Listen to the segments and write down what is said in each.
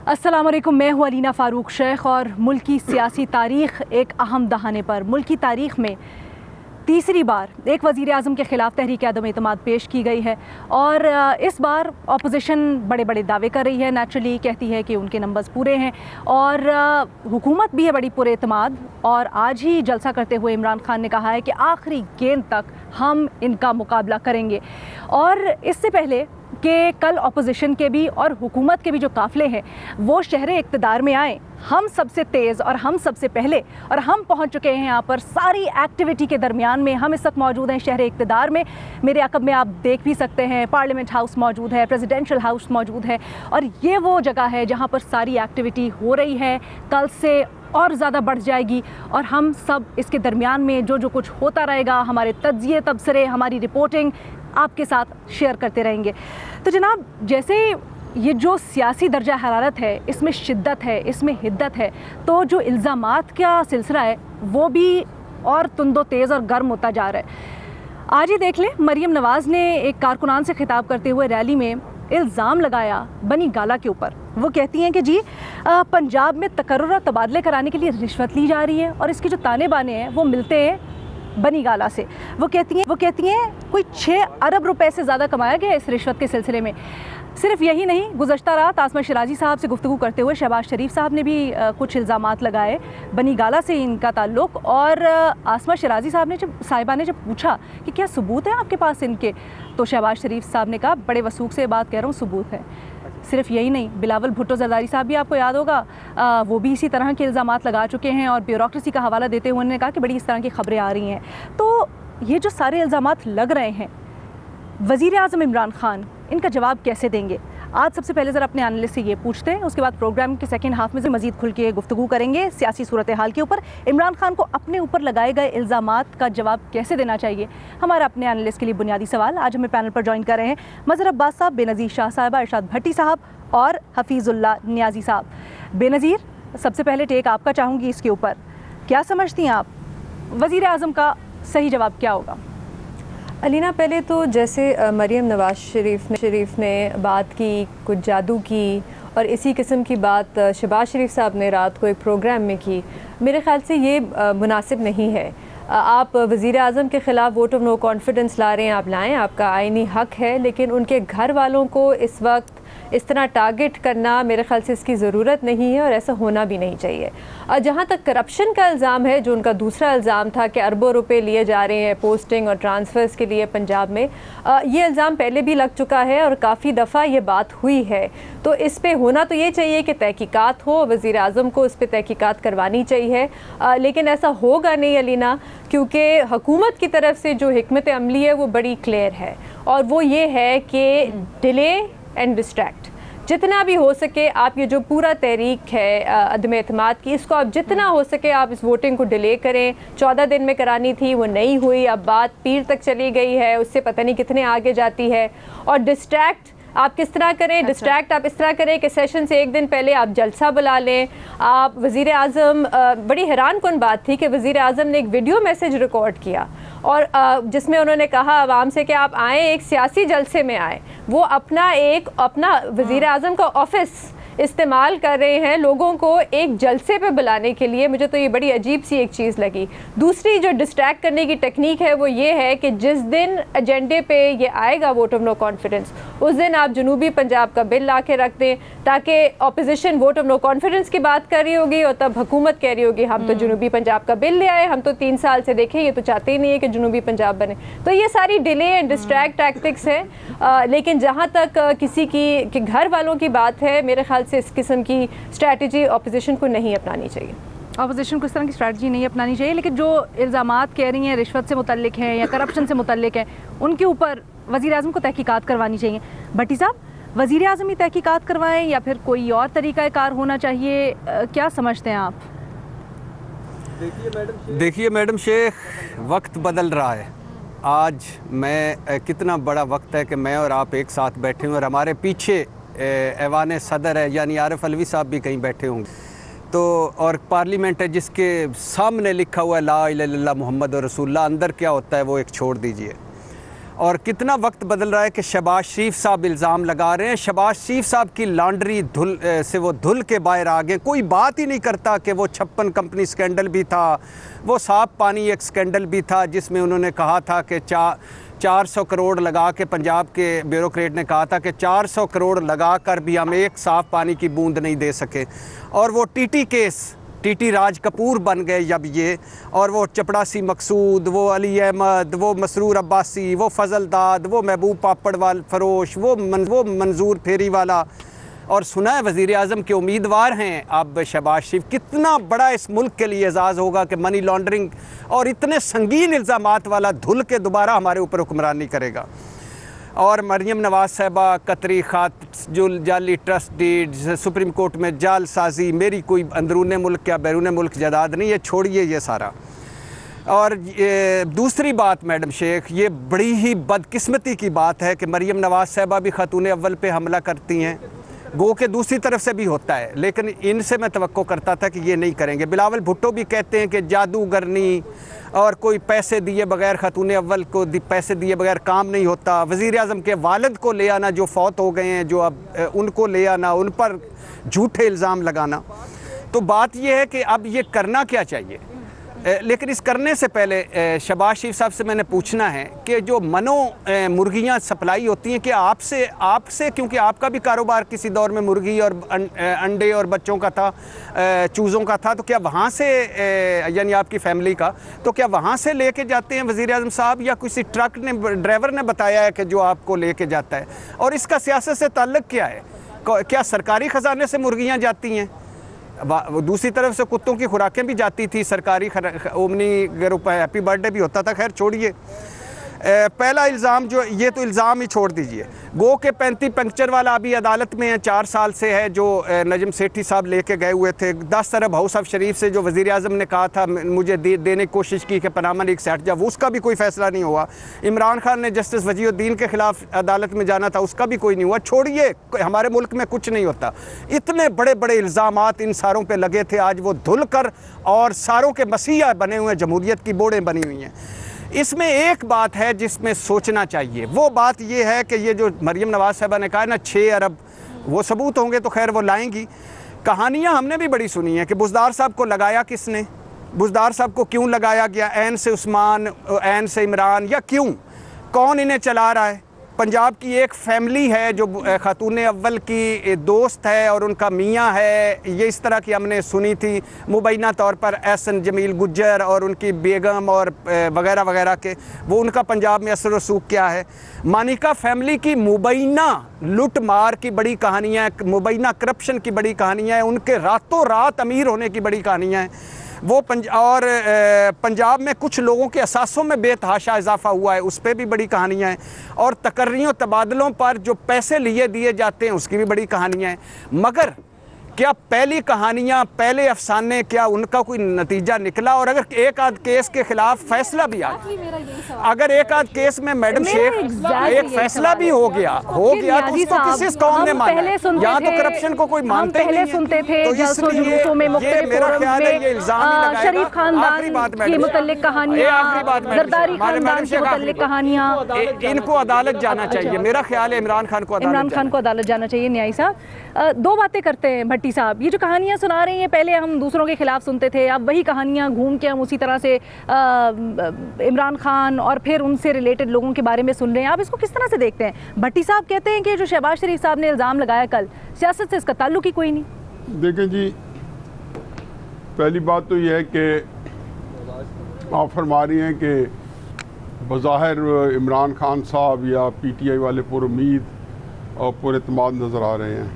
अस्सलाम वालेकुम, मैं हूँ अलीना फ़ारूक शेख और मुल्क की सियासी तारीख़ एक अहम दहाने पर। मुल्क की तारीख़ में तीसरी बार एक वज़ीर आज़म के ख़िलाफ़ तहरीक अदम एतमाद पेश की गई है और इस बार अपोजिशन बड़े बड़े दावे कर रही है। नेचुरली कहती है कि उनके नंबर्स पूरे हैं और हुकूमत भी है बड़ी पुरे एतमाद। और आज ही जलसा करते हुए इमरान खान ने कहा है कि आखिरी गेंद तक हम इनका मुकाबला करेंगे। और इससे पहले कि कल अपोजिशन के भी और हुकूमत के भी जो काफ़िले हैं वो शहर इक़्तिदार में आए, हम सबसे तेज़ और हम सबसे पहले, और हम पहुंच चुके हैं यहाँ पर सारी एक्टिविटी के दरमियान में। हम इस वक्त मौजूद हैं शहर इक़्तिदार में। मेरे अक़ब में आप देख भी सकते हैं पार्लियामेंट हाउस मौजूद है, प्रेसिडेंशियल हाउस मौजूद है और ये वो जगह है जहाँ पर सारी एक्टिविटी हो रही है। कल से और ज़्यादा बढ़ जाएगी और हम सब इसके दरमियान में जो जो कुछ होता रहेगा, हमारे तज्ज़िये तबसरे, हमारी रिपोर्टिंग आपके साथ शेयर करते रहेंगे। तो जनाब, जैसे ये जो सियासी दर्जा हरारत है, इसमें शिद्दत है, इसमें हिद्दत है, तो जो इल्ज़ामात का सिलसिला है वो भी और तुंदो तेज़ और गर्म होता जा रहा है। आज ही देख लें, मरीम नवाज़ ने एक कारकुनान से खिताब करते हुए रैली में इल्ज़ाम लगाया बनी गाला के ऊपर। वो कहती हैं कि जी पंजाब में तकर्रुर और तबादले कराने के लिए रिश्वत ली जा रही है और इसके जो ताने बाने हैं वो मिलते हैं बनी गाला से। वो कहती हैं कोई 6 अरब रुपए से ज़्यादा कमाया गया इस रिश्वत के सिलसिले में। सिर्फ यही नहीं, गुज़श्ता रात आसमा शिराजी साहब से गुफ्तगू करते हुए शहबाज शरीफ साहब ने भी कुछ इल्ज़ामात लगाए बनी गाला से इनका ताल्लुक़। और आसमा शिराजी साहिबा ने जब पूछा कि क्या सबूत है आपके पास इनके, तो शहबाज शरीफ साहब ने कहा बड़े वसूख से बात कह रहा हूँ, सबूत है। सिर्फ यही नहीं, बिलावल भुट्टो जरदारी साहब भी आपको याद होगा, वो भी इसी तरह के इल्ज़ामात लगा चुके हैं और ब्यूरोक्रेसी का हवाला देते हुए उन्होंने कहा कि बड़ी इस तरह की खबरें आ रही हैं। तो ये जो सारे इल्ज़ामात लग रहे हैं, वज़ीर आज़म इमरान खान इनका जवाब कैसे देंगे? आज सबसे पहले ज़रा अपने एनालिस्ट से ये पूछते हैं, उसके बाद प्रोग्राम के सेकंड हाफ में से मज़ीद खुल के गुफ्तगू करेंगे सियासी सूरत हाल के ऊपर। इमरान खान को अपने ऊपर लगाए गए इल्ज़ामात का जवाब कैसे देना चाहिए, हमारा अपने एनालिस्ट के लिए बुनियादी सवाल। आज हमें पैनल पर ज्वाइन कर रहे हैं मज़हर अब्बास साहब, बेनज़ीर शाह साहिबा, इरशाद भट्टी साहब और हफीज़ुल्लाह नियाज़ी साहब। बेनज़ीर, सबसे पहले टेक आपका चाहूँगी इसके ऊपर। क्या समझती हैं आप, वज़ीर आज़म का सही जवाब क्या होगा? अलीना, पहले तो जैसे मरीम नवाज़ शरीफ ने बात की, कुछ जादू की और इसी किस्म की बात शहबाज शरीफ साहब ने रात को एक प्रोग्राम में की, मेरे ख़्याल से ये मुनासिब नहीं है। आप वज़ीर आज़म के ख़िलाफ़ वोट ऑफ नो कॉन्फिडेंस ला रहे हैं, आप लाएँ, आपका आईनी हक़ है, लेकिन उनके घर वालों को इस वक्त इस तरह टारगेट करना मेरे ख़्याल से इसकी ज़रूरत नहीं है और ऐसा होना भी नहीं चाहिए। जहाँ तक करप्शन का इल्ज़ाम है, जो उनका दूसरा इल्ज़ाम था कि अरबों रुपए लिए जा रहे हैं पोस्टिंग और ट्रांसफ़र्स के लिए पंजाब में, ये इल्ज़ाम पहले भी लग चुका है और काफ़ी दफ़ा ये बात हुई है। तो इस पे होना तो ये चाहिए कि तहकीकात हो, वज़ीर आज़म को इस पर तहकीकात करवानी चाहिए, लेकिन ऐसा होगा नहीं अलीना, क्योंकि हुकूमत की तरफ से जो हिकमत अमली है वो बड़ी क्लियर है और वो ये है कि डिले एंड डिस्ट्रैक्ट। जितना भी हो सके आप ये जो पूरा तहरीक है अदम एतमाद की, इसको आप जितना हो सके आप इस वोटिंग को डिले करें। 14 दिन में करानी थी, वो नहीं हुई, अब बात पीर तक चली गई है, उससे पता नहीं कितने आगे जाती है। और डिस्ट्रैक्ट आप किस तरह करें? डिस्ट्रैक्ट आप इस तरह करें कि सेशन से एक दिन पहले आप जलसा बुला लें। आप वज़ीर आज़म, बड़ी हैरान कुन बात थी कि वज़ीर आज़म ने एक वीडियो मैसेज रिकॉर्ड किया और जिसमें उन्होंने कहा आवाम से कि आप आएँ, एक सियासी जलसे में आएँ। वो अपना वज़ीर आज़म का ऑफिस इस्तेमाल कर रहे हैं लोगों को एक जलसे पे बुलाने के लिए। मुझे तो ये बड़ी अजीब सी एक चीज़ लगी। दूसरी जो डिस्ट्रैक्ट करने की टेक्निक है वो ये है कि जिस दिन एजेंडे पे ये आएगा वोट ऑफ नो कॉन्फिडेंस, उस दिन आप जनूबी पंजाब का बिल ला के रख दें, ताकि opposition vote of no confidence की बात कर रही होगी और तब हुकूमत कह रही होगी हम तो जनूबी पंजाब का बिल ले आए, हम तो 3 साल से देखें, ये तो चाहते ही नहीं है कि जनूबी पंजाब बने। तो ये सारी डिले एंड डिस्ट्रैक्ट टैक्टिक्स हैं। लेकिन जहाँ तक किसी की घर वालों की बात है, मेरे ख्याल से इस किस्म की स्ट्रैटेजी अपोजिशन को नहीं अपनानी चाहिए। अपोजिशन को इस तरह की स्ट्रैटेजी नहीं अपनानी चाहिए, लेकिन जो इल्ज़ामात कह रही हैं रिश्वत से मुतल्लिक हैं या करप्शन से मुतल्लिक हैं, उनके ऊपर वज़ीर आज़म को तहकीकात करवानी चाहिए। भट्टी साहब, वज़ीर आज़म ही तहकीकात करवाएं या फिर कोई और तरीक़ा कार होना चाहिए, क्या समझते हैं आप? देखिए मैडम शेख, वक्त बदल रहा है। आज कितना बड़ा वक्त है कि मैं और आप एक साथ बैठे हुए और हमारे पीछे ऐवान सदर है, यानी आरिफ अलवी साहब भी कहीं बैठे होंगे, तो और पार्लियामेंट है जिसके सामने लिखा हुआ है ला इलाहा इल्लल्लाह मुहम्मद रसूलुल्लाह। अंदर क्या होता है वो एक छोड़ दीजिए। और कितना वक्त बदल रहा है कि शहबाज शरीफ साहब इल्ज़ाम लगा रहे हैं। शहबाज शरीफ साहब की लॉन्ड्री से वो धुल के बाहर आ गए। कोई बात ही नहीं करता कि वो 56 कंपनी स्कैंडल भी था, वो साफ पानी एक स्कैंडल भी था जिसमें उन्होंने कहा था कि 400 करोड़ लगा के, पंजाब के ब्यूरोक्रेट ने कहा था कि 400 करोड़ लगा कर भी हम एक साफ़ पानी की बूंद नहीं दे सके। और वो TT case, TT Raj Kapoor बन गए जब ये, और वो चपड़ासी मकसूद, वो अली अहमद, वो मसरूर अब्बासी, वो फजल दाद, वो महबूब पापड़ वाल फरोश, वो मंजूर फेरी वाला, और सुना है वज़ीर आज़म के उम्मीदवार हैं अब शहबाज शरीफ। कितना बड़ा इस मुल्क के लिए एजाज़ होगा कि मनी लॉन्ड्रिंग और इतने संगीन इल्ज़ामात वाला धुल के दोबारा हमारे ऊपर हुक्मरानी करेगा। और मरियम नवाज़ साहिबा, कतरी खात, जो जाली ट्रस्ट डीड, सुप्रीम कोर्ट में जालसाजी, मेरी कोई अंदरून मुल्क या बैरून मुल्क जायदाद नहीं है, छोड़िए ये सारा। और दूसरी बात मैडम शेख, ये बड़ी ही बदकिस्मती की बात है कि मरियम नवाज़ साहिबा भी खातून अव्वल पे हमला करती हैं, गो के दूसरी तरफ से भी होता है, लेकिन इनसे मैं तवक्को करता था कि ये नहीं करेंगे। बिलावल भुट्टो भी कहते हैं कि जादूगरनी और कोई पैसे दिए बगैर, खातून अव्वल को पैसे दिए बगैर काम नहीं होता। वज़ीर आज़म के वालिद को ले आना जो फौत हो गए हैं, जो अब उनको ले आना, उन पर झूठे इल्ज़ाम लगाना। तो बात यह है कि अब ये करना क्या चाहिए। लेकिन इस करने से पहले शहबाज शरीफ साहब से मैंने पूछना है कि जो मुर्गियां सप्लाई होती हैं कि आपसे क्योंकि आपका भी कारोबार किसी दौर में मुर्गी और अंडे और बच्चों का था, चूज़ों का था, तो क्या वहाँ से यानी आपकी फैमिली का, तो क्या वहाँ से लेके जाते हैं वज़ीर आज़म साहब, या किसी ट्रक ने, ड्राइवर ने बताया है कि जो आपको लेके जाता है? और इसका सियासत से ताल्लुक़ क्या है? क्या सरकारी ख़जाने से मुर्गियाँ जाती हैं? दूसरी तरफ से कुत्तों की खुराकें भी जाती थी, सरकारी ओमनी ग्रुप हैप्पी बर्थडे भी होता था। खैर छोड़िए, पहला इल्ज़ाम जो, ये तो इल्ज़ाम ही छोड़ दीजिए। गो के 35 पंक्चर वाला अभी अदालत में है, 4 साल से है, जो नजम सेठी साहब लेके गए हुए थे। 10 अरब हाउस ऑफ शरीफ से जो वज़ीर आज़म ने कहा था मुझे देने की कोशिश की कि पनामा लीग से हट जा, उसका भी कोई फ़ैसला नहीं हुआ। इमरान खान ने जस्टिस वजीउद्दीन के ख़िलाफ़ अदालत में जाना था, उसका भी कोई नहीं हुआ। छोड़िए, हमारे मुल्क में कुछ नहीं होता। इतने बड़े बड़े इल्ज़ामात इन सारों पर लगे थे, आज वो धुल कर और सारों के मसीहा बने हुए, जमहूरियत की बोड़ें बनी हुई हैं। इसमें एक बात है जिसमें सोचना चाहिए, वो बात ये है कि ये जो मरियम नवाज़ साहिबा ने कहा है ना 6 अरब, वो सबूत होंगे तो खैर वो लाएंगी। कहानियाँ हमने भी बड़ी सुनी हैं कि बुज़दार साहब को लगाया किसने, बुज़दार साहब को क्यों लगाया गया, ऐन से उस्मान, ऐन से इमरान, या क्यों, कौन इन्हें चला रहा है? पंजाब की एक फैमिली है जो खातून अव्वल की दोस्त है और उनका मियाँ है, ये इस तरह की हमने सुनी थी मुबैना तौर पर। एहसन जमील गुज्जर और उनकी बेगम और वगैरह वगैरह के, वो उनका पंजाब में असर रसूख क्या है। मानिका फैमिली की मुबैना लूट मार की बड़ी कहानियाँ, मुबैना करप्शन की बड़ी कहानियाँ हैं, उनके रातों रात अमीर होने की बड़ी कहानियाँ हैं। वो पंजाब में कुछ लोगों के असासों में बेतहाशा इजाफा हुआ है, उस पर भी बड़ी कहानियाँ हैं। और तकर्रियों तबादलों पर जो पैसे लिए दिए जाते हैं उसकी भी बड़ी कहानियाँ हैं। मगर क्या पहली कहानियाँ, पहले अफसाने, क्या उनका कोई नतीजा निकला? और अगर एक आध केस के खिलाफ फैसला भी आ गया, अगर एक आध केस में मैडम शेख एक फैसला भी हो गया तो उसको किस कौम ने माना? यहाँ तो करप्शन को कोई मानते ही नहीं है। सुनते थे तो इसलिए ये मेरा ख्याल है ये इल्जाम ही लगाएगा। शरीफ खानदान की मुतल्लिक कहानियाँ, जरदारी खानदान की मुतल्लिक कहानियाँ, इनको अदालत जाना चाहिए। मेरा ख्याल है इमरान खान को अदालत जाना चाहिए। न्यायी साहब दो बातें करते हैं भट्टी साहब, ये जो कहानियाँ सुना रही हैं, पहले हम दूसरों के खिलाफ सुनते थे, अब वही कहानियाँ घूम के हम उसी तरह से इमरान खान और फिर उनसे रिलेटेड लोगों के बारे में सुन रहे हैं। आप इसको किस तरह से देखते हैं? भट्टी साहब कहते हैं कि जो शहबाज शरीफ साहब ने इल्ज़ाम लगाया कल, सियासत से इसका ताल्लुक ही कोई नहीं। देखें जी, पहली बात तो यह है कि आप फरमा रही हैं कि बज़ाहिर इमरान खान साहब या PTI वाले पुरुमीद और पुरएतमाद नज़र आ रहे हैं।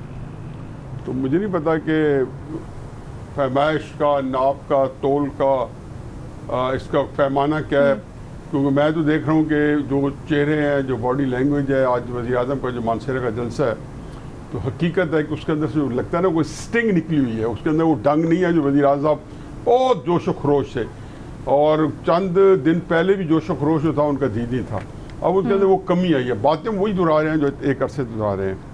तो मुझे नहीं पता कि फरमाइश का, नाप का, तोल का इसका पैमाना क्या है, क्योंकि मैं तो देख रहा हूँ कि जो चेहरे हैं, जो बॉडी लैंग्वेज है, आज वज़ीर आज़म का जो मानसरे का जलसा है, तो हकीकत है कि उसके अंदर से जो लगता है ना कोई स्टिंग निकली हुई है, उसके अंदर वो डंग नहीं है जो वज़ीर आज़म बहुत जोश व खरोश से, और चंद दिन पहले भी जोश व खरोश जो था उनका दीदी था, अब उनके अंदर वो कमी आई है। बातें वही दोहरा रहे हैं जो एक अरसे दोहरा रहे हैं।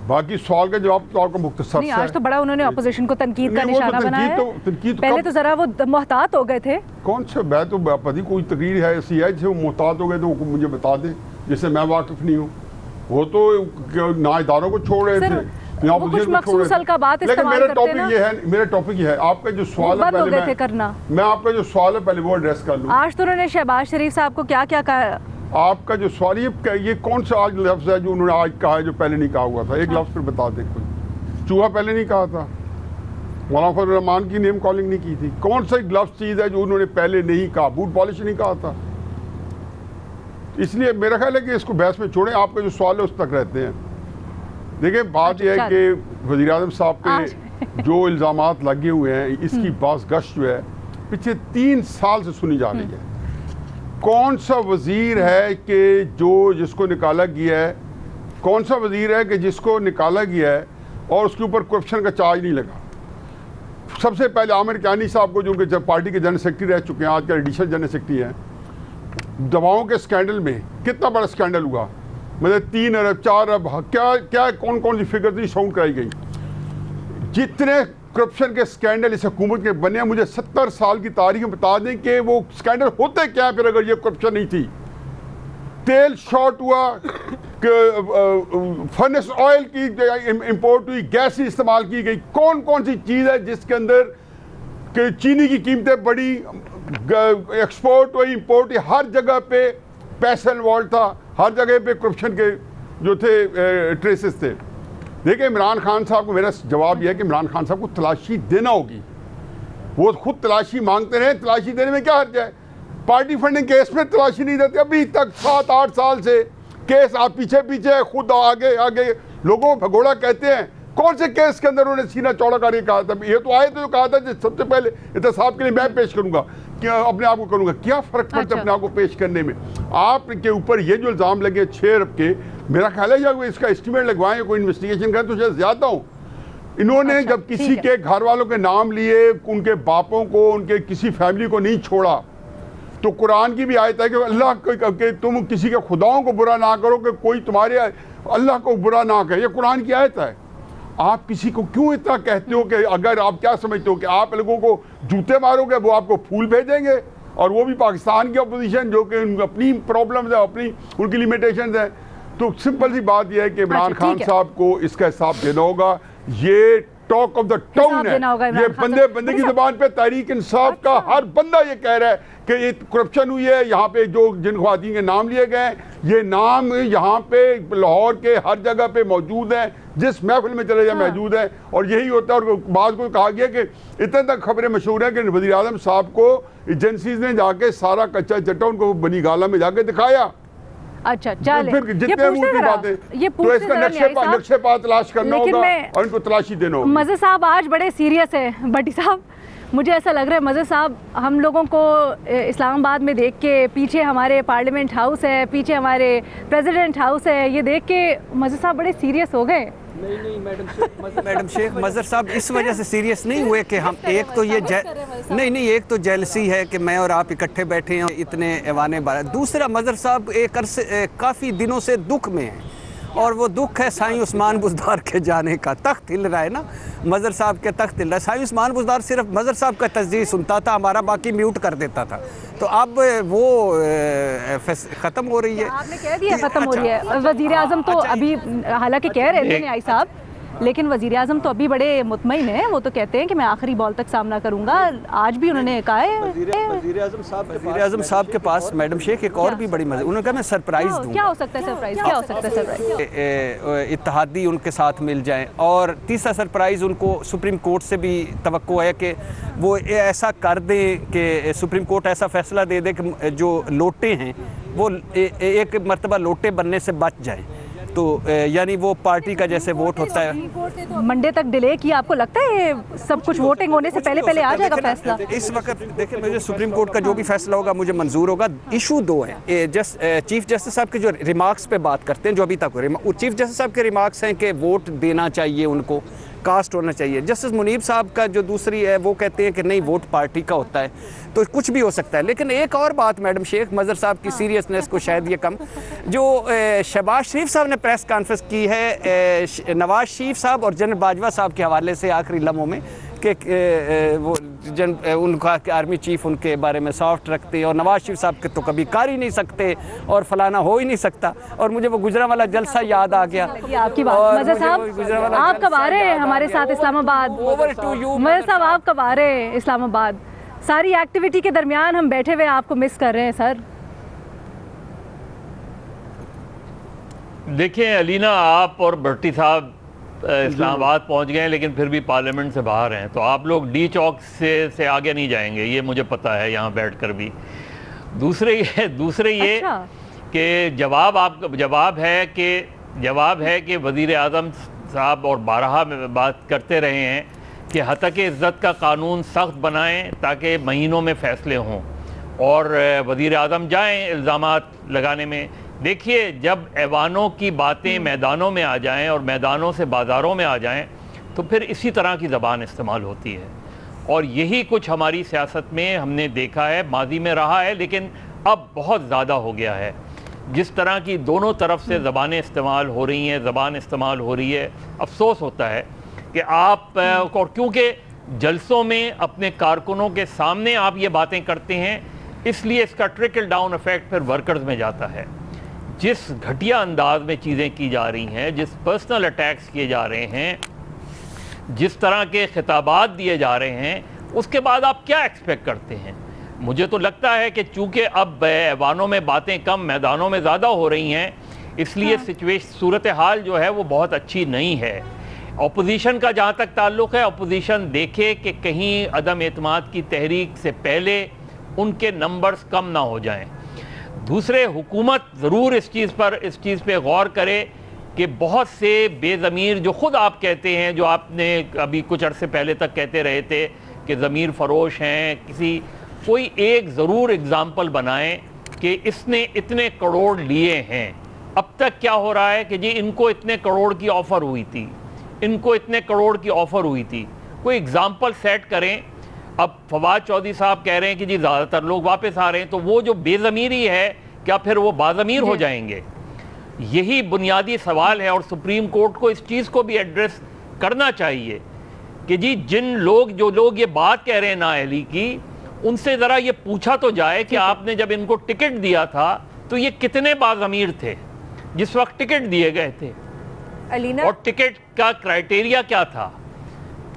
बाकी सवाल का जवाब तो आपका मुख्तसर नहीं, आज तो बड़ा उन्होंने अपोजिशन को तनकीद का निशाना बनाया है। पहले तो जरा वो मोहतात हो गए थे। कौन सा, मैं तो पता कोई तकरीर है ऐसी है जिसे वो मोहतात हो गए तो मुझे बता दें, जिससे मैं वाकिफ नहीं हूँ। वो तो ना इदारों को छोड़ रहे थे, वो कुछ मखसूस अलकाबात इस्तेमाल करते हैं ना। मेरा टॉपिक ये है, आपका जो सवाल है पहले मैं आपका जो सवाल है पहले वो एड्रेस कर लूँ। आज तो उन्होंने शहबाज शरीफ साहब को क्या क्या कहा? आपका जो सवाल ये कौन सा आज लफ्ज़ है जो उन्होंने आज कहा है जो पहले नहीं कहा हुआ था? एक लफ्ज़ फिर बता दें। कोई चूहा पहले नहीं कहा था, मौलाना फजल रहमान की नेम कॉलिंग नहीं की थी। कौन सा एक लफ्ज़ चीज़ है जो उन्होंने पहले नहीं कहा? बूट पॉलिश नहीं कहा था। इसलिए मेरा ख्याल है कि इसको बहस में छोड़ें, आपका जो सवाल है उस तक रहते हैं। देखिए बात यह है कि वज़ीर आज़म साहब पे जो इल्ज़ामात लगे हुए हैं, इसकी बास गश्त जो है पिछले 3 साल से सुनी जा रही है। कौन सा वज़ीर है कि जिसको निकाला गया है, कौन सा वज़ीर है कि जिसको निकाला गया है और उसके ऊपर करप्शन का चार्ज नहीं लगा? सबसे पहले आमिर कियानी साहब को, जो कि जब पार्टी के जनरल सेक्रेटरी रह चुके हैं, आज के एडिशनल जनरल सेक्रेटरी हैं, दवाओं के स्कैंडल में कितना बड़ा स्कैंडल हुआ, मतलब 3 अरब 4 अरब क्या क्या कौन कौन सी फिगर थी साउंड कराई गई। जितने करप्शन के स्कैंडल इस हुकूमत के बने, मुझे 70 साल की तारीख में बता दें कि वो स्कैंडल होते क्या फिर अगर ये करप्शन नहीं थी। तेल शॉर्ट हुआ, फर्नेस ऑयल की इंपोर्ट हुई, गैस इस्तेमाल की गई। कौन कौन सी चीज़ है जिसके अंदर कि चीनी की कीमतें बढ़ी, एक्सपोर्ट हुई, इंपोर्ट हुई, हर जगह पे पैसा इन्वॉल्व था, हर जगह पे करप्शन के जो थे ट्रेसेस थे। देखिए इमरान खान साहब को मेरा जवाब यह है कि इमरान खान साहब को तलाशी देना होगी। वो खुद तलाशी मांगते रहे, तलाशी देने में क्या हर्ज है? पार्टी फंडिंग केस में तलाशी नहीं देते अभी तक 7-8 साल से। केस आप पीछे पीछे खुद आगे आगे लोगों को भगोड़ा कहते हैं। कौन से केस के अंदर उन्होंने सीना चौड़ा करके कहा था? ये तो आए थे जो कहा था कि सबसे पहले एहतसाब के लिए मैं पेश करूंगा, क्या अपने आप को करूंगा। क्या फर्क पड़ता है अपने आप को पेश करने में? आपके ऊपर ये जो इल्ज़ाम लगे 6 अरब के, मेरा ख्याल है जब इसका एस्टिमेट लगवाएं, कोई इन्वेस्टिगेशन करें तो शायद ज़्यादा हो। इन्होंने जब किसी के घर वालों के नाम लिए, उनके बापों को, उनके किसी फैमिली को नहीं छोड़ा, तो कुरान की भी आयत है कि अल्लाह के तुम किसी के खुदाओं को बुरा ना करो कि कोई तुम्हारे अल्लाह को बुरा ना करे। ये कुरान की आयत है। आप किसी को क्यों इतना कहते हो कि अगर आप क्या समझते हो कि आप लोगों को जूते मारोगे वो आपको फूल भेजेंगे? और वो भी पाकिस्तान की अपोजिशन जो कि अपनी प्रॉब्लम्स है, अपनी उनकी लिमिटेशंस है। तो सिंपल सी बात यह है कि इमरान खान साहब को इसका हिसाब देना होगा। ये टॉक ऑफ द टाउन है, ये बंदे की जुबान पे तहरीक इंसाफ का हर बंदा ये कह रहा है कि ये करप्शन हुई है। यहाँ पे जो जिन ख्वातीन के नाम लिए गए, ये नाम यहाँ पे लाहौर के हर जगह पे मौजूद है, जिस महफिल में चले जाए मौजूद है। और यही होता है। और बाद को कहा गया कि इतने तक खबरें मशहूर हैं कि वज़ीर आज़म साहब को एजेंसीज ने जाके सारा कच्चा चट्टा उनको बनी गाला में जाके दिखाया। अच्छा चले, फिर जितने मुद्दे बातें, तो इसका नक्शे पात तलाश करना होगा और इनको तलाशी देना होगा। मज़े साहब आज बड़े सीरियस है। भट्टी साहब, मुझे ऐसा लग रहा है मज़े साहब हम लोगों को इस्लामाबाद में देख के, पीछे हमारे पार्लियामेंट हाउस है, पीछे हमारे प्रेसिडेंट हाउस है, ये देख के मज़े साहब बड़े सीरियस हो गए। नहीं मैडम शेख मज़हर साहब इस वजह से सीरियस नहीं हुए कि हम एक तो ये नहीं एक तो जेलसी है कि मैं और आप इकट्ठे बैठे हैं इतने ऐवाने बार। दूसरा मज़हर साहब एक काफ़ी दिनों से दुख में हैं और वो दुख है साईं उस्मान बुज़दार के जाने का। तख्त हिल रहा है ना, मज़हर साहब के तख्त हिल रहा है। साईं उस्मान बुज़दार सिर्फ मज़हर साहब का तस्दीर सुनता था, हमारा बाकी म्यूट कर देता था। तो अब वो ख़त्म हो रही है। आपने कह दिया ख़त्म हो रही है। वज़ीर आज़म तो अभी हालांकि कह रहे थे न्याई साहब, लेकिन वज़ीर आज़म तो अभी बड़े मुतमईन हैं। वो तो कहते हैं कि मैं आखिरी बॉल तक सामना करूंगा। आज भी उन्होंने कहा है वज़ीर आज़म साहब के पास मैडम शेख एक और भी बड़ी मज़ा, उन्होंने कहा मैं सरप्राइज़ दूंगा। क्या हो सकता है सरप्राइज़? क्या हो सकता है सरप्राइज़? इत्तेहादी उनके साथ मिल जाएं। और तीसरा सरप्राइज़ उनको सुप्रीम कोर्ट से भी तवक्को है कि वो ऐसा कर दें कि सुप्रीम कोर्ट ऐसा फैसला दे दे कि जो लोटे हैं वो एक मरतबा लोटे बनने से बच जाएं। तो यानी वो पार्टी का जैसे वोट होता है। मंडे तक डिले किया, आपको लगता है सब कुछ वोटिंग होने से पहले आ जाएगा फैसला? इस वक्त देखिए मुझे सुप्रीम कोर्ट का जो भी फैसला होगा मुझे मंजूर होगा। इशू 2 है। चीफ जस्टिस साहब के जो रिमार्क्स पे बात करते हैं, जो अभी तक चीफ जस्टिस साहब के रिमार्क्स हैं कि वोट देना चाहिए उनको, कास्ट होना चाहिए। जस्टिस मुनीब साहब का जो दूसरी है वो कहते हैं कि नहीं, वोट पार्टी का होता है, तो कुछ भी हो सकता है। लेकिन एक और बात मैडम शेख मज़हर साहब की सीरियसनेस को शायद ये कम, जो शहबाज शरीफ साहब ने प्रेस कॉन्फ्रेंस की है नवाज शरीफ साहब और जनरल बाजवा साहब के हवाले से आखिरी लम्हों में कि वो उनका आर्मी चीफ उनके बारे में सॉफ्ट रखते और नवाज शरीफ साहब के तो कभी कर ही नहीं सकते और फलाना हो ही नहीं सकता। और मुझे वो गुजरांवाला जलसा याद आ गया। आपकी बात मज़हर साहब, आप कब आ रहे हैं हमारे साथ Islamabad? Over to you Mazhar साहब, आप कब आ रहे हैं इस्लामाबाद? सारी एक्टिविटी के दरमियान हम बैठे हुए आपको मिस कर रहे हैं सर। देखिए अलीना, आप और भट्टी साहब इस्लामाबाद पहुंच गए, लेकिन फिर भी पार्लियामेंट से बाहर हैं, तो आप लोग डी चौक से आगे नहीं जाएंगे, ये मुझे पता है यहाँ बैठकर भी। दूसरे ये अच्छा। कि जवाब है कि वज़ीर आज़म साहब और बारहा में बात करते रहे हैं कि हतक इज़्ज़त का कानून सख्त बनाएं ताकि महीनों में फ़ैसले हों और वज़ीर आज़म जाएं इल्ज़ामात लगाने में। देखिए, जब ऐवानों की बातें मैदानों में आ जाएं और मैदानों से बाज़ारों में आ जाएं तो फिर इसी तरह की ज़बान इस्तेमाल होती है। और यही कुछ हमारी सियासत में हमने देखा है, माजी में रहा है, लेकिन अब बहुत ज़्यादा हो गया है। जिस तरह की दोनों तरफ से ज़बानें इस्तेमाल हो रही हैं, ज़बान इस्तेमाल हो रही है, अफसोस होता है कि आप और क्योंकि जलसों में अपने कारकुनों के सामने आप ये बातें करते हैं, इसलिए इसका ट्रिकल डाउन इफ़ेक्ट फिर वर्कर्स में जाता है। जिस घटिया अंदाज में चीज़ें की जा रही हैं, जिस पर्सनल अटैक्स किए जा रहे हैं, जिस तरह के खिताबात दिए जा रहे हैं, उसके बाद आप क्या एक्सपेक्ट करते हैं? मुझे तो लगता है कि चूँकि अब ऐवानों में बातें कम, मैदानों में ज़्यादा हो रही हैं, इसलिए सूरत हाल जो है वो बहुत अच्छी नहीं है। अपोजिशन का जहाँ तक ताल्लुक़ है, अपोजिशन देखे कि कहीं अदम एतमाद की तहरीक से पहले उनके नंबर्स कम ना हो जाएं। दूसरे, हुकूमत ज़रूर इस चीज़ पे गौर करे कि बहुत से बेज़मीर, जो ख़ुद आप कहते हैं, जो आपने अभी कुछ अरसे पहले तक कहते रहे थे कि ज़मीर फ़रोश हैं, कोई एक ज़रूर एग्ज़ाम्पल बनाएं कि इसने इतने करोड़ लिए हैं। अब तक क्या हो रहा है कि जी इनको इतने करोड़ की ऑफ़र हुई थी, इनको इतने करोड़ की ऑफ़र हुई थी, कोई एग्ज़ाम्पल सेट करें। अब फवाद चौधरी साहब कह रहे हैं कि जी ज़्यादातर लोग वापस आ रहे हैं, तो वो जो बेज़मीरी है, क्या फिर वो बाज़मीर हो जाएंगे? यही बुनियादी सवाल है और सुप्रीम कोर्ट को इस चीज़ को भी एड्रेस करना चाहिए कि जी जो लोग ये बात कह रहे हैं नाअहली की, उनसे ज़रा ये पूछा तो जाए कि आपने जब इनको टिकट दिया था तो ये कितने बाज़मीर थे जिस वक्त टिकट दिए गए थे, अलीना, और टिकट का क्राइटेरिया क्या था,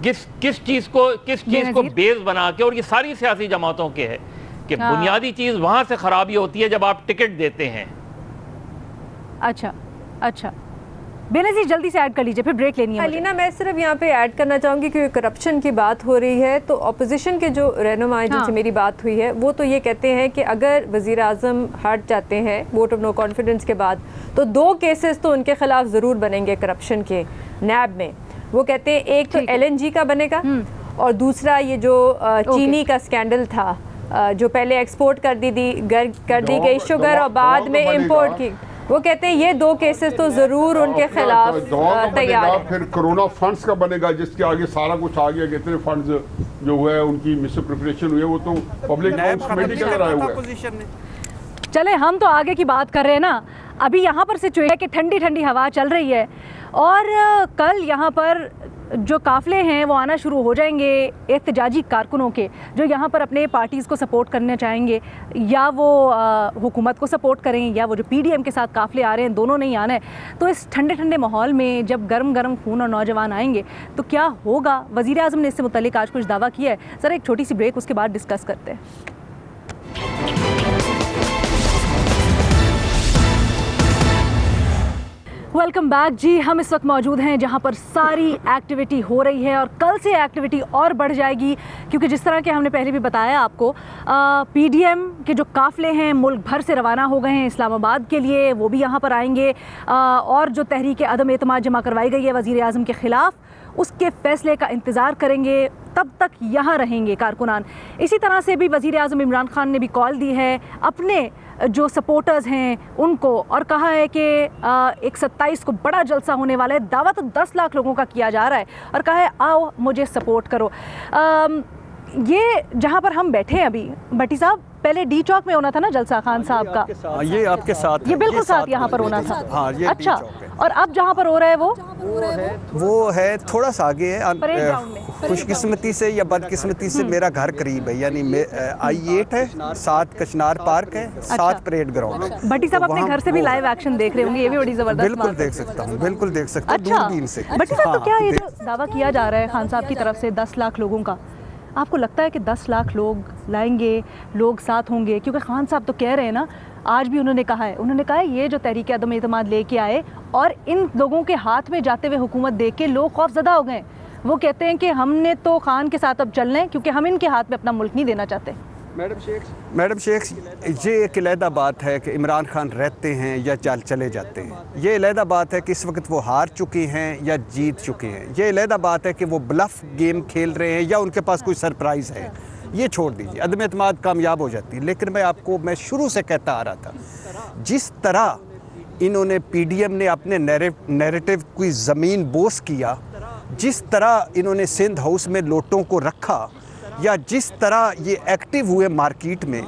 किस चीज़ को बेस बना के। और ये सारी सियासी जमातों के है कि बुनियादी चीज़ वहाँ से ख़राबी होती है जब आप टिकट देते हैं। अच्छा बेनज़ीर, जल्दी से ऐड कर लीजिए, फिर ब्रेक लेनी है। अलीना, मैं सिर्फ यहाँ पे ऐड करना चाहूँगी कि करप्शन की बात हो रही है, तो अपोजिशन के जो रहनुमा जिनसे मेरी बात हुई है, वो तो ये कहते हैं कि अगर वज़ीर आज़म हट जाते हैं वोट ऑफ नो कॉन्फिडेंस के बाद, तो 2 केसेस तो उनके खिलाफ ज़रूर बनेंगे करप्शन के नैब में। वो कहते हैं एक तो LNG का बनेगा और दूसरा ये जो चीनी का स्कैंडल था, जो पहले एक्सपोर्ट कर दी गई शुगर और बाद में इम्पोर्ट की, वो कहते हैं ये 2 केसेस तो जरूर उनके खिलाफ तैयार है। फिर कोरोना फंड्स का बनेगा, जिसके आगे सारा कुछ आ गया, कितने फंड्स जो हुए उनकी मिसअप्रोप्रिएशन हुई है, वो तो पब्लिक अकाउंट्स कमेटी के अंदर आया हुआ है। चले, हम तो आगे की बात कर रहे हैं ना। अभी यहाँ पर सिचुएशन है कि ठंडी ठंडी हवा चल रही है और कल यहाँ पर जो काफ़िले हैं वो आना शुरू हो जाएंगे एहतजाजी कारकुनों के, जो यहाँ पर अपने पार्टीज़ को सपोर्ट करना चाहेंगे, या वो हुकूमत को सपोर्ट करें, या वो जो PDM के साथ काफ़िले आ रहे हैं, दोनों नहीं आना है। तो इस ठंडे ठंडे माहौल में जब गर्म गर्म खून और नौजवान आएंगे तो क्या होगा? वज़ीर आज़म ने इससे मुतल्लिक आज कुछ दावा किया है। ज़रा एक छोटी सी ब्रेक, उसके बाद डिस्कस करते हैं। वेलकम बैक जी। हम इस वक्त मौजूद हैं जहां पर सारी एक्टिविटी हो रही है और कल से एक्टिविटी और बढ़ जाएगी, क्योंकि जिस तरह के हमने पहले भी बताया आपको, PDM के जो काफ़िले हैं मुल्क भर से रवाना हो गए हैं इस्लामाबाद के लिए, वो भी यहां पर आएंगे। और जो तहरीक अदम एतमाद जमा करवाई गई है वज़ीर आज़म के ख़िलाफ़, उसके फैसले का इंतज़ार करेंगे, तब तक यहाँ रहेंगे कारकुनान। इसी तरह से भी वज़ीर आज़म इमरान खान ने भी कॉल दी है अपने जो सपोर्टर्स हैं उनको, और कहा है कि 27 को बड़ा जलसा होने वाला है। दावा तो 10 लाख लोगों का किया जा रहा है और कहा है आओ मुझे सपोर्ट करो। ये जहाँ पर हम बैठे हैं अभी, भट्टी साहब, पहले डी चौक में होना था ना जलसा खान साहब का? ये आपके साथ, ये बिल्कुल साथ यहाँ पर होना था। हाँ, ये अच्छा, डी चौक है। और अब जहाँ पर हो रहा है वो है थोड़ा सा आगे है। परेड ग्राउंड में। खुशकिस्मती से या बदकिस्मती से मेरा घर करीब है, यानी I8 है, 7 कचनार पार्क है, 7 परेड ग्राउंड है। भट्टी साहब अपने घर से भी लाइव एक्शन देख रहे होंगे, ये भी बड़ी जबरदस्त बिल्कुल बात है। देख सकता हूँ, बिल्कुल देख सकता हूँ अच्छा दूरबीन से। भट्टी साहब, तो हाँ, क्या ये जो दावा किया जा रहा है खान साहब की तरफ से 10 लाख लोगों का, आपको लगता है कि 10 लाख लोग लाएंगे, लोग साथ होंगे? क्योंकि खान साहब तो कह रहे हैं ना, आज भी उन्होंने कहा है ये जो तहरीक अदम एतमाद लेके आए और इन लोगों के हाथ में जाते हुए हुकूमत देख के लोग खौफजदा हो गए। वो कहते हैं कि हमने तो खान के साथ अब चलना है क्योंकि हम इनके हाथ में अपना मुल्क नहीं देना चाहते। मैडम शेख, ये एक अलहदा बात है कि इमरान खान रहते हैं या चले जाते हैं। ये अलहदा बात है कि इस वक्त वो हार चुके हैं या जीत चुके हैं। ये अलहदा बात है कि वो ब्लफ गेम खेल रहे हैं या उनके पास कोई सरप्राइज़ है। ये छोड़ दीजिए, अदम एतमाद कामयाब हो जाती है। लेकिन मैं शुरू से कहता आ रहा था, जिस तरह इन्होंने PDM ने अपने नैरेटिव की ज़मीन बोस किया, जिस तरह इन्होंने सिंध हाउस में लोटों को रखा, या जिस तरह ये एक्टिव हुए मार्केट में,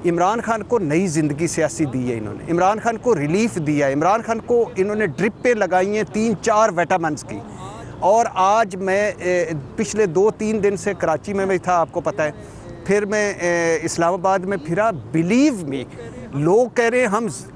इमरान खान को नई ज़िंदगी सियासी दी है इन्होंने। इमरान खान को रिलीफ दिया है। इमरान खान को इन्होंने ड्रिपें लगाई हैं 3-4 विटामिन्स की। और आज मैं पिछले 2-3 दिन से कराची में भी था, आपको पता है, फिर मैं इस्लामाबाद में फिरा। बिलीव मी, लोग कह रहे हैं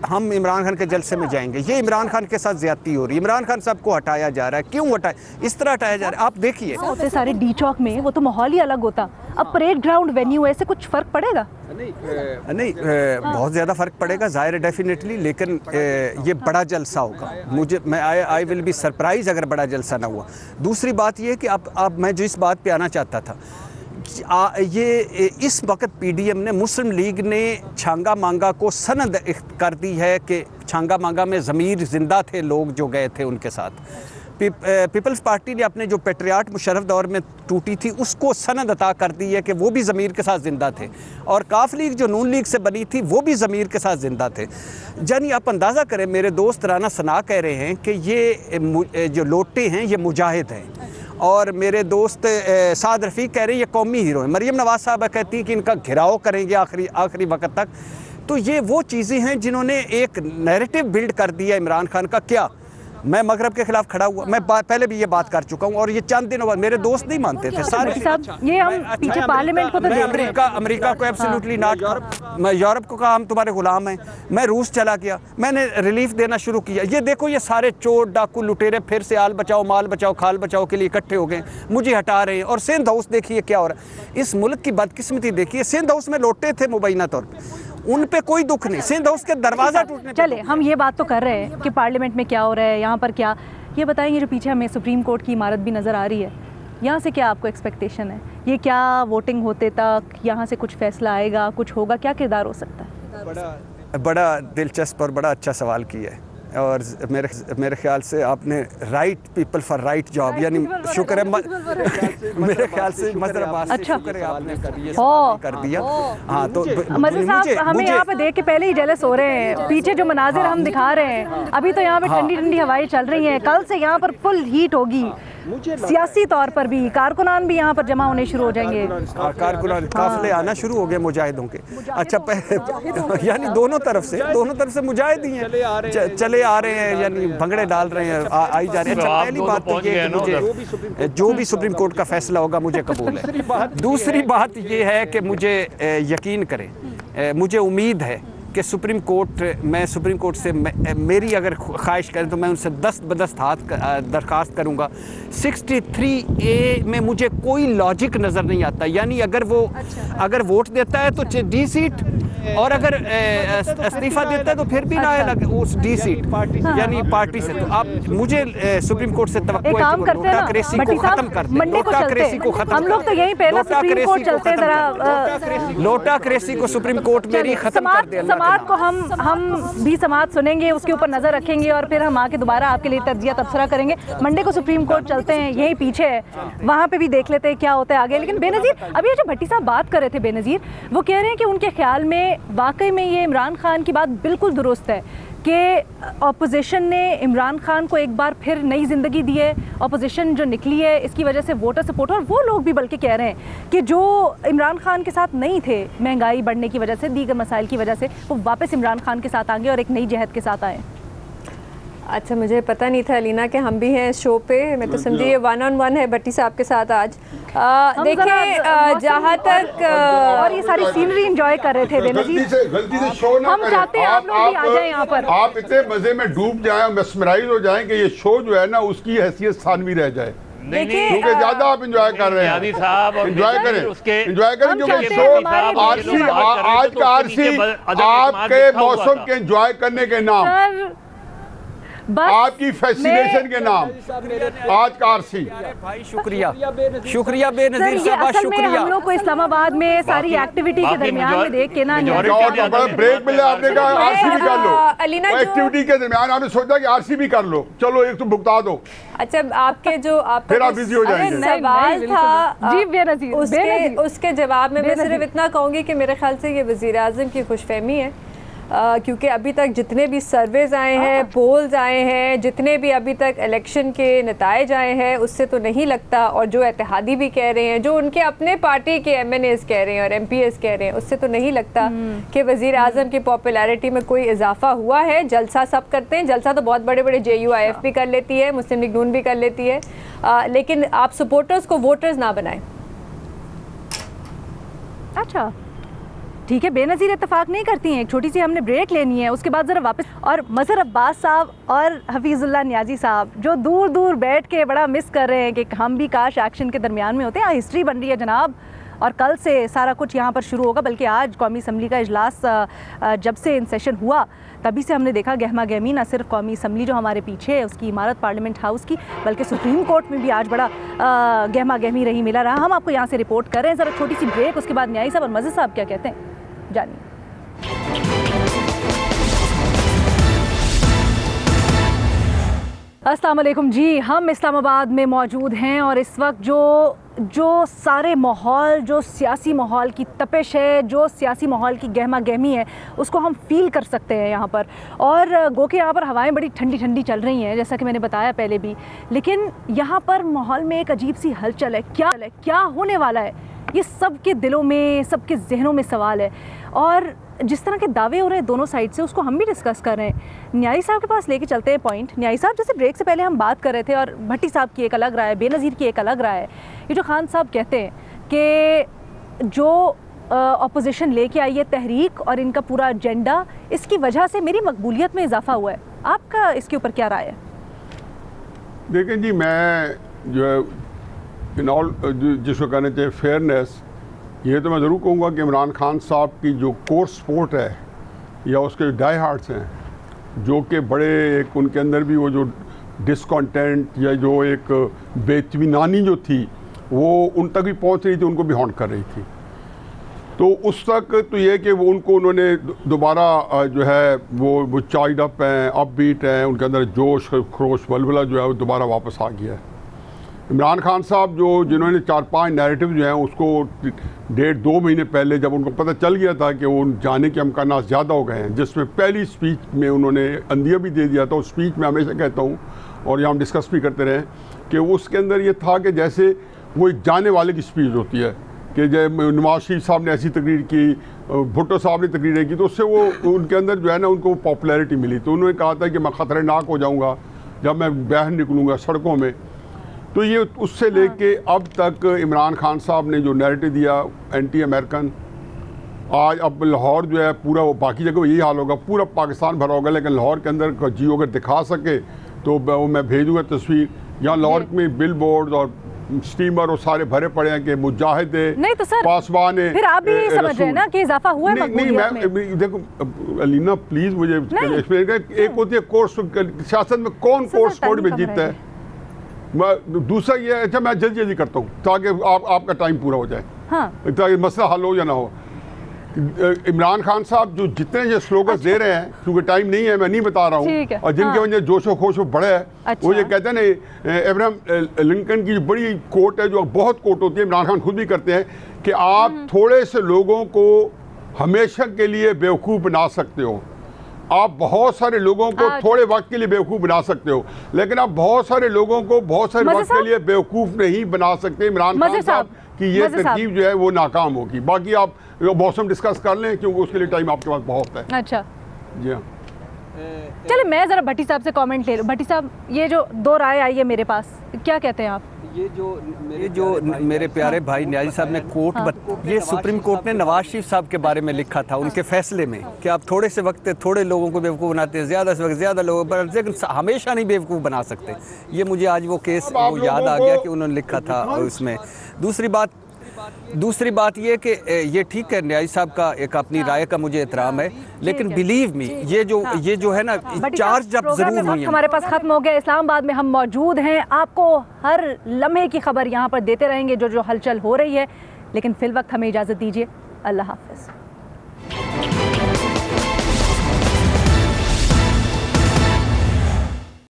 हम इमरान खान के जलसे में जाएंगे। ये इमरान खान के साथ ज्यादती हो रही है। इमरान खान साहब को हटाया जा रहा है। क्यों हटाया? इस तरह हटाया जा रहा है, आप देखिए। होते सारे डी चौक में वो तो माहौल ही अलग होता, अब परेड ग्राउंड वेन्यू है, ऐसे कुछ फ़र्क पड़ेगा? नहीं, बहुत ज़्यादा फ़र्क पड़ेगा, ज़ाहिर है, डेफिनेटली। लेकिन ये बड़ा जलसा होगा। आई विल बी सरप्राइज अगर बड़ा जलसा ना हुआ। दूसरी बात ये है कि अब मैं जो इस बात पे आना चाहता था, ये इस वक्त PDM ने, मुस्लिम लीग ने छांगा मांगा को सनद कर दी है कि छांगा मांगा में ज़मीर ज़िंदा थे लोग जो गए थे उनके साथ। पीपल्स पार्टी ने अपने जो पेट्रियाट मुशर्रफ दौर में टूटी थी उसको सनद अता कर दी है कि वो भी ज़मीर के साथ ज़िंदा थे। और काफ लीग जो नून लीग से बनी थी वो भी ज़मीर के साथ ज़िंदा थे। यानी आप अंदाज़ा करें, मेरे दोस्त राना सना कह रहे हैं कि ये जो लोटे हैं ये मुजाहिद हैं, और मेरे दोस्त साद रफ़ीक कह रहे हैं ये कौमी हीरो हैं। मरियम नवाज़ साहब कहती हैं कि इनका घिराव करेंगे आखिरी वक्त तक। तो ये वो चीज़ें हैं जिन्होंने एक नैरेटिव बिल्ड कर दिया इमरान खान का। क्या मैं मगरब के खिलाफ खड़ा हुआ? मैं पहले भी ये बात कर चुका हूँ, और ये चंद दिनों बाद मेरे दोस्त नहीं मानते थे सारे। ये हम पीछे पार्लियामेंट को तो देख रहे हैं। अमेरिका को एब्सोल्युटली नॉट। मैं यूरोप को कहा हम तुम्हारे गुलाम हैं। मैं रूस चला गया, मैंने रिलीफ देना शुरू किया। ये देखो, ये सारे चोर डाकू लुटेरे फिर से आल बचाओ माल बचाओ खाल बचाओ के लिए इकट्ठे हो गए, मुझे हटा रहे हैं। और सिंध हाउस देखिए क्या हो रहा है। इस मुल्क की बदकिस्मती देखिए, सिंध हाउस में लोटे थे मुबैना तौर पर, उन पे कोई दुख नहीं। सिंध हाउस के दरवाजा टूटने। चले, हम ये बात तो कर रहे हैं कि पार्लियामेंट में क्या हो रहा है, यहाँ पर क्या, ये बताएंगे। जो पीछे हमें सुप्रीम कोर्ट की इमारत भी नज़र आ रही है, यहाँ से क्या आपको एक्सपेक्टेशन है? ये क्या वोटिंग होते तक यहाँ से कुछ फैसला आएगा, कुछ होगा, क्या किरदार हो सकता है? बड़ा दिलचस्प और बड़ा अच्छा सवाल किया है। और मेरे ख्याल से आपने right people for right job, यानी शुक्र है मेरे ख्याल से अच्छा शुक्र है आपने कर दिया। हाँ, तो मज़े साहब हमें यहाँ पे देख के पहले ही जेलस हो रहे हैं। पीछे जो मनाजिर हम दिखा रहे हैं, अभी तो यहाँ पे ठंडी ठंडी हवाएं चल रही हैं। कल से यहाँ पर फुल हीट होगी, सियासी तौर पर भी। कारकुनान भी यहाँ पर जमा होने शुरू हो जाएंगे। कारकुनान काफिले आना शुरू हो गए मुजाहिदों के। अच्छा, यानी दोनों तरफ से मुजाहिद ही हैं, चले आ रहे हैं, यानी भंगड़े डाल रहे हैं, आई जा रहे हैं। अच्छा, पहली बात तो ये है कि मुझे जो भी सुप्रीम कोर्ट का फैसला होगा मुझे कबूल है। दूसरी बात ये है कि मुझे यकीन करें, मुझे उम्मीद है कि सुप्रीम कोर्ट से मेरी अगर ख्वाहिश करें तो मैं उनसे दस्त हाथ दरख्वास्त करूंगा। 63A में मुझे कोई लॉजिक नज़र नहीं आता। यानी अगर वोट देता है तो D सीट और अगर इस्तीफा देता है तो फिर भी ना आए उस डी सीट यानी पार्टी से। तो आप मुझे सुप्रीम कोर्ट से तवक्को है कि लोटाक्रेसी को खत्म कर दें, लोटाक्रेसी को खत्म। हम लोग तो यहीं पे ना सुप्रीम कोर्ट चलते हैं, जरा लोटाक्रेसी को सुप्रीम कोर्ट मेरी खत्म कर दे। समाज को हम भी समाज सुनेंगे, उसके ऊपर नजर रखेंगे और फिर हम आके दोबारा आपके लिए तज्जिया तबसरा करेंगे। मंडे को सुप्रीम कोर्ट चलते हैं, यही पीछे है, वहाँ पे भी देख लेते हैं क्या होता है आगे। लेकिन बेनज़ीर, अभी जो भट्टी साहब बात कर रहे थे बेनज़ीर, वो कह रहे हैं कि उनके ख्याल में वाकई में ये इमरान खान की बात बिल्कुल दुरुस्त है कि ऑपोजिशन ने इमरान खान को एक बार फिर नई ज़िंदगी दी है। ऑपोजिशन जो निकली है इसकी वजह से वोटर सपोर्ट, और वो लोग भी बल्कि कह रहे हैं कि जो इमरान खान के साथ नहीं थे महंगाई बढ़ने की वजह से, दीगर मसाइल की वजह से, वो वापस इमरान खान के साथ आएंगे और एक नई जहद के साथ आए। अच्छा, मुझे पता नहीं था अलीना कि हम भी हैं शो पे। मैं तो समझी ये 1-on-1 है भट्टी साहब के साथ आज। देखिए जहाँ तक और ये सारी सीनरी एंजॉय कर रहे थे बेनज़ीर, गलती से शो ना हम चाहते हैं आप लोग भी आ जाएं यहाँ पर। आप इतने मजे में डूब जाएं, मेस्मराइज हो जाएं कि ये शो जो है ना उसकी हैसियत सानवी रह जाए। क्योंकि ज्यादा आप एंजॉय कर रहे हैं, एंजॉय करें, एंजॉय करें। क्योंकि शो आरसी, आज का आरसी आपके मौसम के एंजॉय करने के नाम, आपकी फैसिनेशन के नाम आज का आरसी। भाई शुक्रिया, शुक्रिया बेनज़ीर साहब, शुक्रिया। हम लोग को इस्लामाबाद में सारी एक्टिविटी के दरमियान में देख के ना ब्रेक मिले, आपने कहा आरसी भी कर लो, अलीना एक्टिविटी के दरमियान आपने सोचा कि आरसी भी कर लो, चलो एक तो भुगता दो। अच्छा, आपके जो फिर आप बिजी हो जाएंगे। सवाल था जी बेनज़ीर, उसके जवाब में मैं सिर्फ इतना कहूँगी कि मेरे ख्याल से ये वज़ीर आज़म की खुशफहमी है, क्योंकि अभी तक जितने भी सर्वेज आए हैं, पोल्स आए हैं, जितने भी अभी तक इलेक्शन के नताइज आए हैं, उससे तो नहीं लगता, और जो इत्तेहादी भी कह रहे हैं, जो उनके अपने पार्टी के MNAs कह रहे हैं और MPs कह रहे हैं, उससे तो नहीं लगता कि वज़ीर आज़म की पॉपुलैरिटी में कोई इजाफा हुआ है। जलसा सब करते हैं, जलसा तो बहुत बड़े बड़े JUIF भी कर लेती है, मुस्लिम लीग नून भी कर लेती है, लेकिन आप सपोर्टर्स को वोटर्स ना बनाएं। अच्छा ठीक है, बेनज़ीर इत्तेफाक नहीं करती हैं। एक छोटी सी हमने ब्रेक लेनी है, उसके बाद ज़रा वापस। और मज़हर अब्बास साहब और हफीज़ुल्लाह नियाज़ी साहब जो दूर दूर बैठ के बड़ा मिस कर रहे हैं कि हम भी काश एक्शन के दरमियान में होते हैं। हिस्ट्री बन रही है जनाब, और कल से सारा कुछ यहाँ पर शुरू होगा, बल्कि आज कौमी असम्बली का इजलास जब से इन सेशन हुआ तभी से हमने देखा गहमा गहमी, ना सिर्फ कौमी असम्बली जो हमारे पीछे है उसकी इमारत पार्लियामेंट हाउस की, बल्कि सुप्रीम कोर्ट में भी आज बड़ा गहमा गहमी रही मिला रहा। हम आपको यहाँ से रिपोर्ट कर रहे हैं। ज़रा छोटी सी ब्रेक, उसके बाद न्यायी साहब और मज़हर साहब क्या कहते हैं जानिए। अस्सलाम वालेकुम जी, हम इस्लामाबाद में मौजूद हैं और इस वक्त जो सारे माहौल, जो सियासी माहौल की तपिश है, जो सियासी माहौल की गहमा गहमी है, उसको हम फील कर सकते हैं यहाँ पर। और गो के यहाँ पर हवाएं बड़ी ठंडी ठंडी चल रही हैं, जैसा कि मैंने बताया पहले भी, लेकिन यहाँ पर माहौल में एक अजीब सी हलचल है। क्या होने वाला है, ये सबके दिलों में, सबके जहनों में सवाल है। और जिस तरह के दावे हो रहे हैं दोनों साइड से, उसको हम भी डिस्कस कर रहे हैं। न्यायी साहब के पास लेके चलते हैं पॉइंट। न्यायी साहब, जैसे ब्रेक से पहले हम बात कर रहे थे और भट्टी साहब की एक अलग राय, बेनज़ीर की एक अलग राय है। ये जो खान साहब कहते हैं कि जो अपोजिशन लेके आई है तहरीक और इनका पूरा एजेंडा, इसकी वजह से मेरी मकबूलियत में इजाफा हुआ है, आपका इसके ऊपर क्या राय है? देखें जी, मैं जो है इन ऑल जिसको कहना चाहिए फेयरनेस, ये तो मैं ज़रूर कहूँगा कि इमरान खान साहब की जो कोर सपोर्ट है या उसके डाई हार्ट्स हैं, जो कि बड़े एक उनके अंदर भी वो जो डिसकॉन्टेंट या जो एक बेइत्मीनानी जो थी वो उन तक भी पहुँच रही थी, उनको भी हॉन्ट कर रही थी। तो उस तक तो ये कि वो उनको उन्होंने दोबारा जो है वो चार्ज अप हैं, अपबीट हैं, उनके अंदर जोश खरोश बलबला जो है वो दोबारा वापस आ गया है। इमरान खान साहब जिन्होंने 4-5 नैरेटिव जो हैं उसको 1.5-2 महीने पहले जब उनको पता चल गया था कि वो जाने के अमकानात ज़्यादा हो गए हैं, जिसमें पहली स्पीच में उन्होंने अंदिया भी दे दिया था। उस स्पीच में हमेशा कहता हूँ और यहाँ हम डिस्कस भी करते रहे कि उसके अंदर ये था कि जैसे वो एक जाने वाले की स्पीच होती है कि जब नवाज शरीफ साहब ने ऐसी तकरीर की, भुट्टो साहब ने तकरीरें की, तो उससे वो उनके अंदर जो है ना उनको पॉपुलैरिटी मिली। तो उन्होंने कहा था कि मैं ख़तरनाक हो जाऊँगा जब मैं बाहर निकलूँगा सड़कों में। तो ये उससे लेके अब तक इमरान खान साहब ने जो नैरेटिव दिया एंटी अमेरिकन, आज अब लाहौर जो है पूरा, वो बाकी जगह यही हाल होगा, पूरा पाकिस्तान भरा होगा, लेकिन लाहौर के अंदर का जियो अगर दिखा सके तो वो मैं भेजूँगा तस्वीर। यहाँ लाहौर में बिल बोर्ड और स्टीमर और सारे भरे पड़े हैं कि मुजाहिद नहीं तो सर पासवान फिर आप भी ये समझ रहे हैं ना कि इजाफा हुआ है मकबूलियत में। मैं देखो अलीना प्लीज मुझे एक्सप्लेन कर। एक होती है कोर्स, सियासत में कौन कोर्स कोड में जीतता है। दूसरा ये है, अच्छा मैं जल्दी जल्दी करता हूँ ताकि आपका टाइम पूरा हो जाए, हाँ। ताकि मसला हल हो या ना हो। इमरान खान साहब जो जितने ये स्लोगन्स दे रहे हैं, क्योंकि टाइम नहीं है मैं नहीं बता रहा हूँ, और जिनके वजह जोशो खोशो बढ़े है, वो ये कहते हैं ना अब्राहम लिंकन की बड़ी कोट है, जो बहुत कोट होती है, इमरान खान खुद भी करते हैं कि आप थोड़े से लोगों को हमेशा के लिए बेवकूफ़ बना सकते हो, आप बहुत सारे लोगों को थोड़े वक्त के लिए बेवकूफ़ बना सकते हो, लेकिन आप बहुत सारे लोगों को बहुत सारे वक्त के लिए बेवकूफ़ नहीं बना सकते। इमरान खान साहब की ये तरकीब जो है वो नाकाम होगी। बाकी आप मौसम डिस्कस कर लें, क्योंकि उसके लिए टाइम आपके पास बहुत है। अच्छा जी हाँ, चलिए मैं ज़रा भट्टी साहब से कमेंट ले लूँ। भट्टी साहब, ये जो दो राय आई है मेरे पास, क्या कहते हैं आप? ये जो मेरे प्यारे भाई न्याजी साहब ने कोर्ट, ये सुप्रीम कोर्ट ने नवाज शरीफ साहब के बारे में लिखा था उनके फैसले में कि आप थोड़े से वक्त थोड़े लोगों को बेवकूफ़ बनाते हैं, ज़्यादा से वक्त ज़्यादा लोगों पर, लेकिन हमेशा नहीं बेवकूफ़ बना सकते। ये मुझे आज वो केस वो याद आ गया कि उन्होंने लिखा था उसमें। दूसरी बात ये कि ये ठीक है, न्याजी साहब का एक अपनी राय का मुझे एहतराम है, लेकिन बिलीव मी ये जो है ना, चार्ज जब जरूर हुई है। हमारे पास खत्म हो गया। इस्लामाबाद में हम मौजूद हैं, आपको हर लम्हे की खबर यहाँ पर देते रहेंगे जो हलचल हो रही है, लेकिन फिल वक्त हमें इजाज़त दीजिए। अल्लाह हाफ़िज़।